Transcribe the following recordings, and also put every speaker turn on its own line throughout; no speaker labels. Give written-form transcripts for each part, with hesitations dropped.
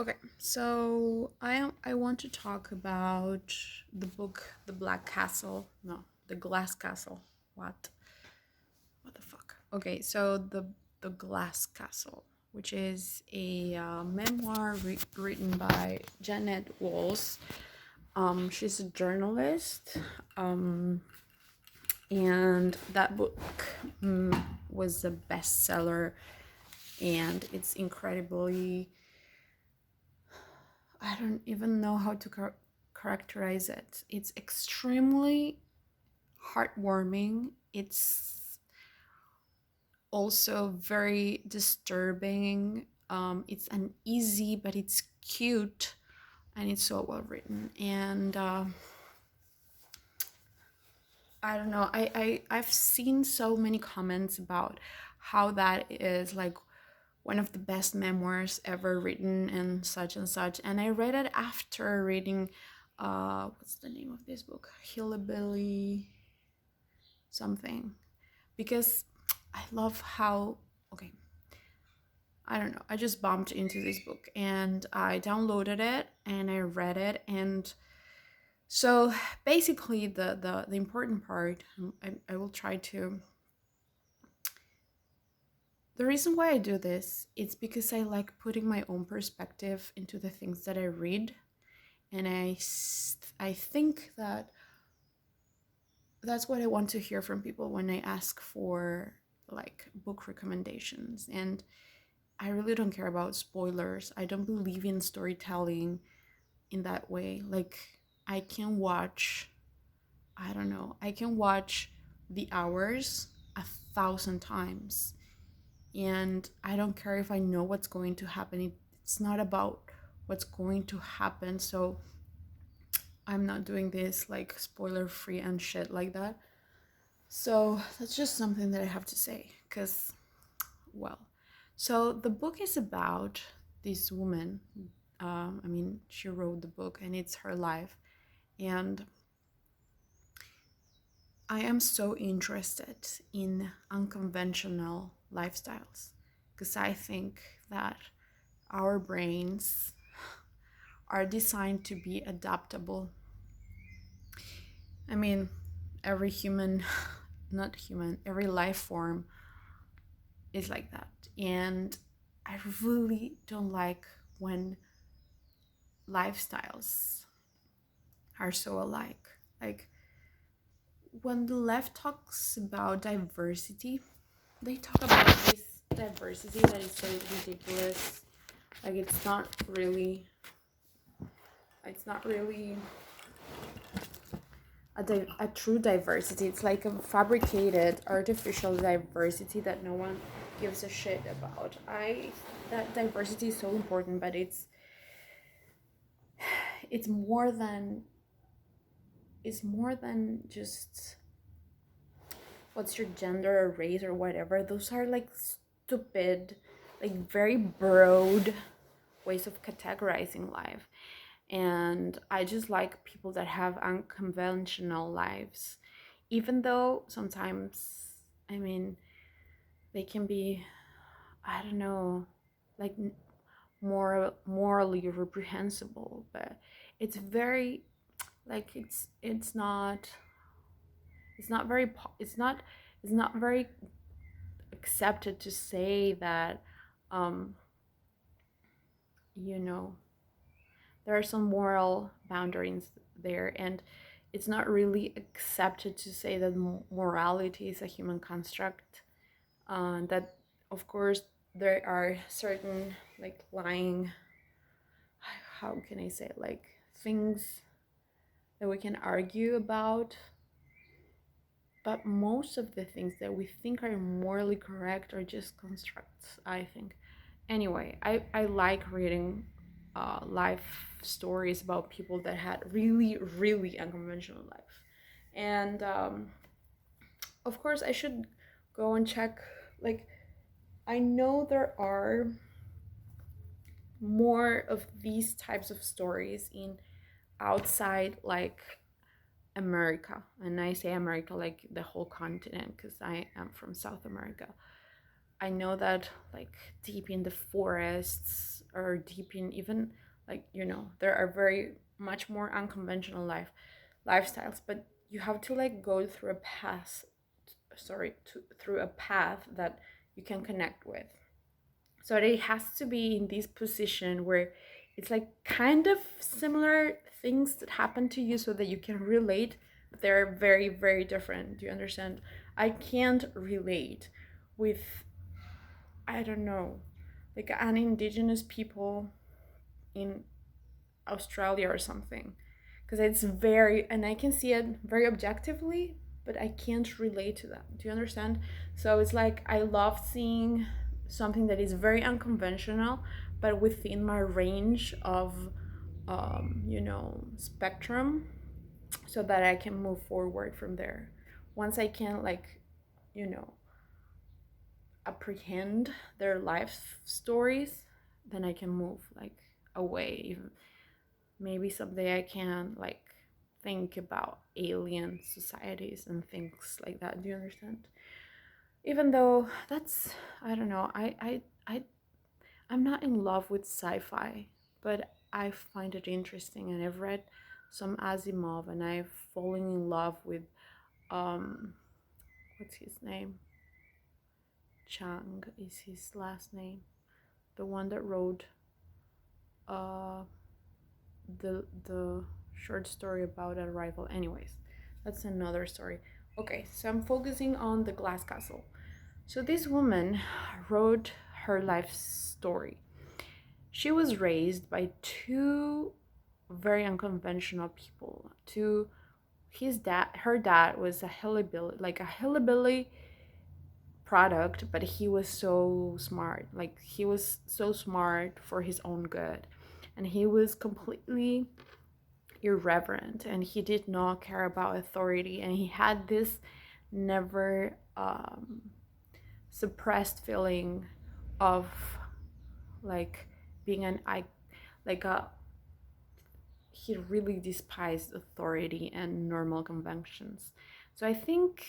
Okay, so I want to talk about the book The Black Castle. No, The Glass Castle. What? What the fuck? Okay, so the Glass Castle, which is a memoir written by Janet Walls. She's a journalist. Um, and that book was a bestseller, and it's incredibly, I don't even know how to characterize it. It's extremely heartwarming. It's also very disturbing. It's uneasy, but it's cute, and it's so well written. And I don't know. I've seen so many comments about how that is like one of the best memoirs ever written and such and such. And I read it after reading what's the name of this book? Hillbilly something. Because I love how okay, I don't know. I just bumped into this book and I downloaded it and I read it. And so basically the important part, I will try to, the reason why I do this is because I like putting my own perspective into the things that I read, and I think that that's what I want to hear from people when I ask for like book recommendations. And I really don't care about spoilers. I don't believe in storytelling in that way. Like I can watch, I don't know, I can watch The Hours 1,000 times, and I don't care if I know what's going to happen. It's not about what's going to happen. So I'm not doing this like spoiler free and shit like that. So that's just something that I have to say because, well, so the book is about this woman. I mean, she wrote the book and it's her life. And I am so interested in unconventional lifestyles because I think that our brains are designed to be adaptable. I mean, every human, not human, every life form is like that. And I really don't like when lifestyles are so alike. Like when the left talks about diversity, they talk about this diversity that is so ridiculous. Like it's not really a true diversity. It's like a fabricated artificial diversity that no one gives a shit about. I That diversity is so important, but it's more than just what's your gender or race or whatever. Those are like stupid, like very broad ways of categorizing life. And I just like people that have unconventional lives, even though sometimes, I mean, they can be, I don't know, like more morally reprehensible, but it's very like it's not very it's not very accepted to say that um you know there are some moral boundaries there, and it's not really accepted to say that morality is a human construct. That of course there are certain like lying, how can I say it, like things that we can argue about, but most of the things that we think are morally correct are just constructs, I think. Anyway, I like reading life stories about people that had really, really unconventional life. And of course, I should go and check. Like, I know there are more of these types of stories in outside, like America. And I say America like the whole continent because I am from South America. I know that like deep in the forests or deep in even like there are very much more unconventional lifestyles, but you have to like go through a path, through a path that you can connect with. So it has to be in this position where it's like kind of similar things that happen to you so that you can relate, but they're very, very different. Do you understand? I can't relate with, I don't know, like an indigenous people in Australia or something. Because it's very, and I can see it very objectively, but I can't relate to that. Do you understand? So it's like I love seeing something that is very unconventional, but within my range of, spectrum, so that I can move forward from there. Once I can, like, you know, apprehend their life stories, then I can move like away. Maybe someday I can like think about alien societies and things like that. Do you understand? Even though that's, I don't know, I'm not in love with sci-fi, but I find it interesting, and I've read some Asimov, and I've fallen in love with um what's his name? Chang is his last name. The one that wrote uh the short story about Arrival. Anyways, that's another story. Okay, so I'm focusing on the Glass Castle. So this woman wrote her life story. She was raised by two very unconventional people. Two His dad, her dad was a hillbilly, like a hillbilly product, but he was so smart. Like he was so smart for his own good. And he was completely irreverent, and he did not care about authority, and he had this never suppressed feeling of like being an I like a he really despised authority and normal conventions. So I think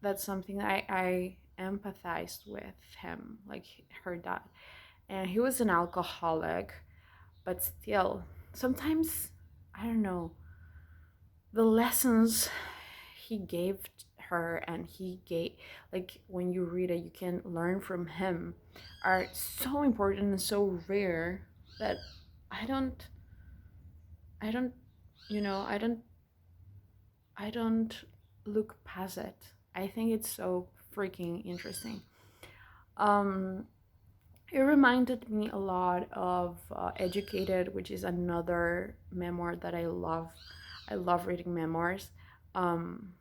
that's something I empathized with him, like her dad. And he was an alcoholic, but still, sometimes, I don't know, the lessons he gave her, and he gave, like when you read it, you can learn from him, are so important and so rare that I don't, I don't, I don't look past it. I think it's so freaking interesting. Um, it reminded me a lot of Educated, which is another memoir that I love. I love reading memoirs. Um,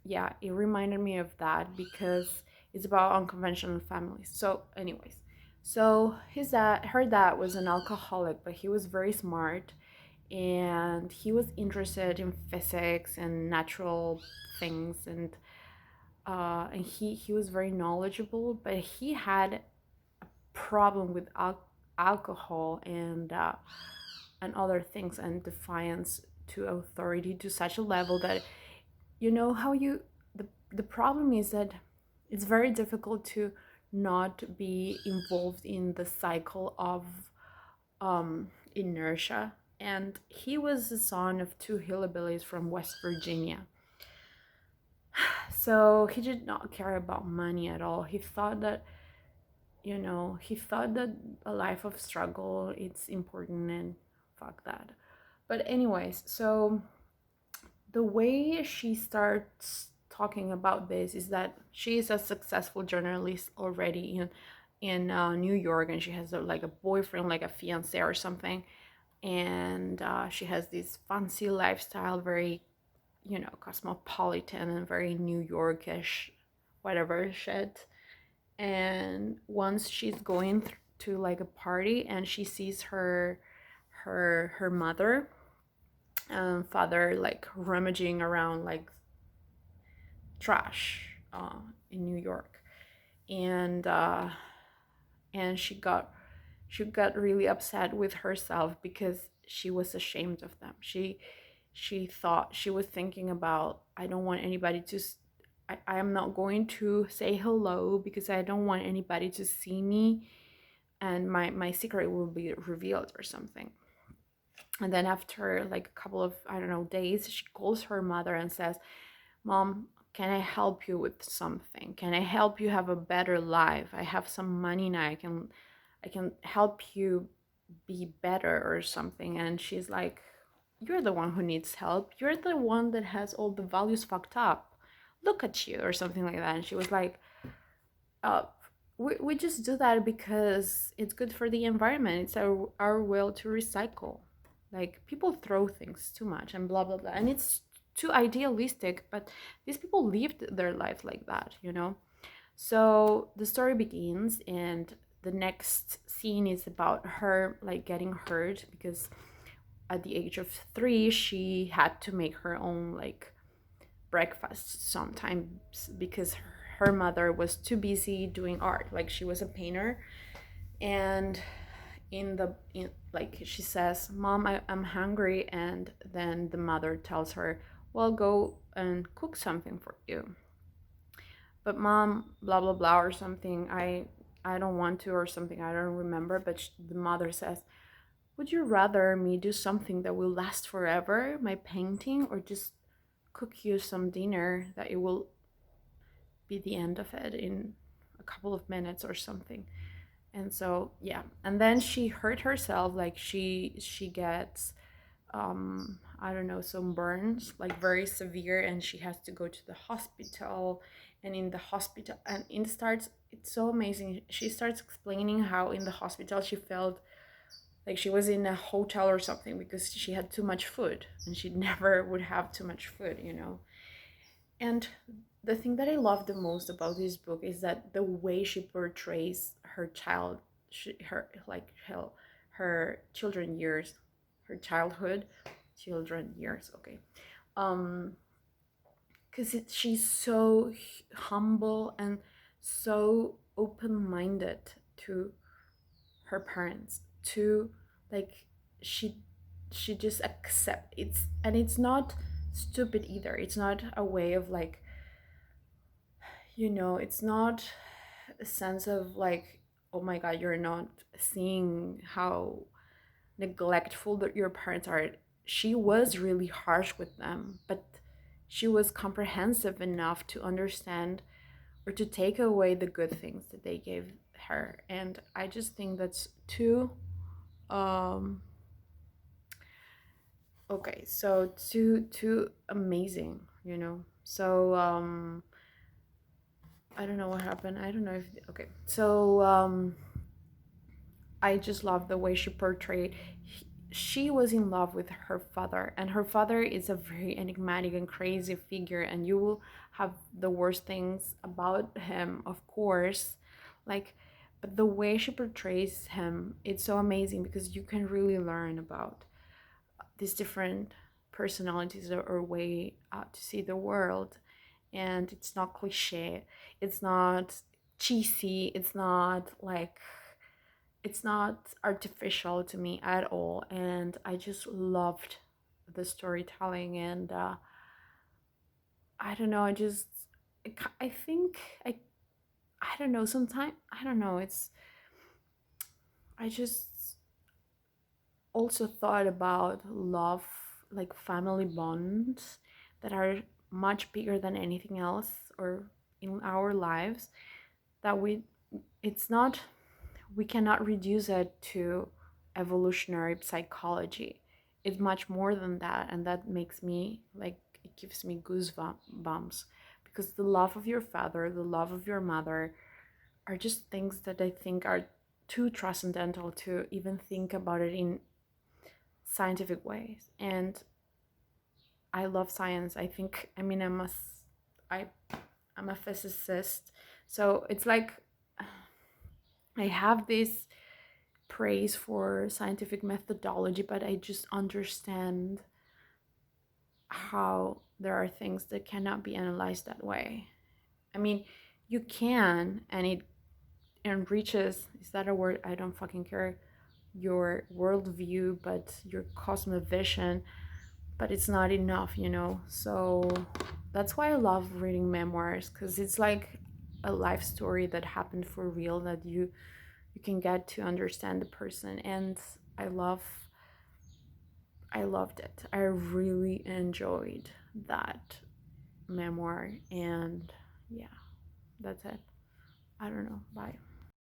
yeah, it reminded me of that because it's about unconventional families. So, anyways, so her dad was an alcoholic, but he was very smart, and he was interested in physics and natural things, and he was very knowledgeable, but he had a problem with alcohol and other things, and defiance to authority to such a level that how the problem is that it's very difficult to not be involved in the cycle of inertia. And he was the son of two hillbillies from West Virginia. So he did not care about money at all. He thought that a life of struggle it's important, and fuck that. But anyways, so the way she starts talking about this is that she is a successful journalist already in New York, and she has like a boyfriend, like a fiance or something, and she has this fancy lifestyle, very cosmopolitan and very New Yorkish, whatever shit. And once she's going to like a party, and she sees her mother and father like rummaging around like trash in New York, and she got really upset with herself because she was ashamed of them. She thought, she was thinking about, I don't want anybody I am not going to say hello because I don't want anybody to see me and my secret will be revealed or something. And then after like a couple of, I don't know, days, she calls her mother and says, Mom, can I help you with something? Can I help you have a better life? I have some money now. I can help you be better or something. And she's like, you're the one who needs help. You're the one that has all the values fucked up. Look at you, or something like that. And she was like, uh, we just do that because it's good for the environment. It's our will to recycle. Like, people throw things too much and blah, blah, blah. And it's too idealistic, but these people lived their life like that, you know? So the story begins, and the next scene is about her like getting hurt because at the age of 3 she had to make her own like breakfast sometimes because her mother was too busy doing art. Like, she was a painter, and like, she says, Mom, I'm hungry, and then the mother tells her, well, go and cook something for you. But Mom, blah blah blah, or something, I don't want to, or something, I don't remember. But the mother says, would you rather me do something that will last forever, my painting, or just cook you some dinner that it will be the end of it in a couple of minutes or something? And so, yeah, and then she hurt herself. Like, she gets I don't know, some burns, like very severe, and she has to go to the hospital. And in the hospital, and it starts, it's so amazing, she starts explaining how in the hospital she felt like she was in a hotel or something because she had too much food, and she never would have too much food, you know. And the thing that I love the most about this book is that the way she portrays her child, her like her children years, her childhood, children years. Okay, um, because she's so humble and so open-minded to her parents. To, like, she she just accept it's, and it's not stupid either. It's not a way of like, you know, it's not a sense of like, oh my god, you're not seeing how neglectful that your parents are. She was really harsh with them, but she was comprehensive enough to understand or to take away the good things that they gave her. And I just think that's too um okay, so too amazing, you know. So I don't know what happened. I don't know if, okay. So I just love the way she portrayed. She was in love with her father, and her father is a very enigmatic and crazy figure, and you will have the worst things about him, of course. Like, but the way she portrays him, it's so amazing because you can really learn about these different personalities, or way to see the world. And it's not cliche, it's not cheesy, it's not like, it's not artificial to me at all. And I just loved the storytelling. And I don't know, I just, I think I don't know, sometimes, I don't know, it's, I just also thought about love, like family bonds that are much bigger than anything else or in our lives, that it's not, we cannot reduce it to evolutionary psychology. It's much more than that, and that makes me like, it gives me goosebumps, because the love of your father, the love of your mother, are just things that I think are too transcendental to even think about it in scientific ways. And I love science. I think, I mean, I I'm a physicist, so it's like I have this praise for scientific methodology, but I just understand how there are things that cannot be analyzed that way. I mean, you can, and it enriches, is that a word? I don't fucking care. Your worldview, but your cosmovision, but it's not enough, you know? So that's why I love reading memoirs, because it's like a life story that happened for real, that you can get to understand the person. And I love I loved it. I really enjoyed that memoir. And yeah, that's it. I don't know. Bye.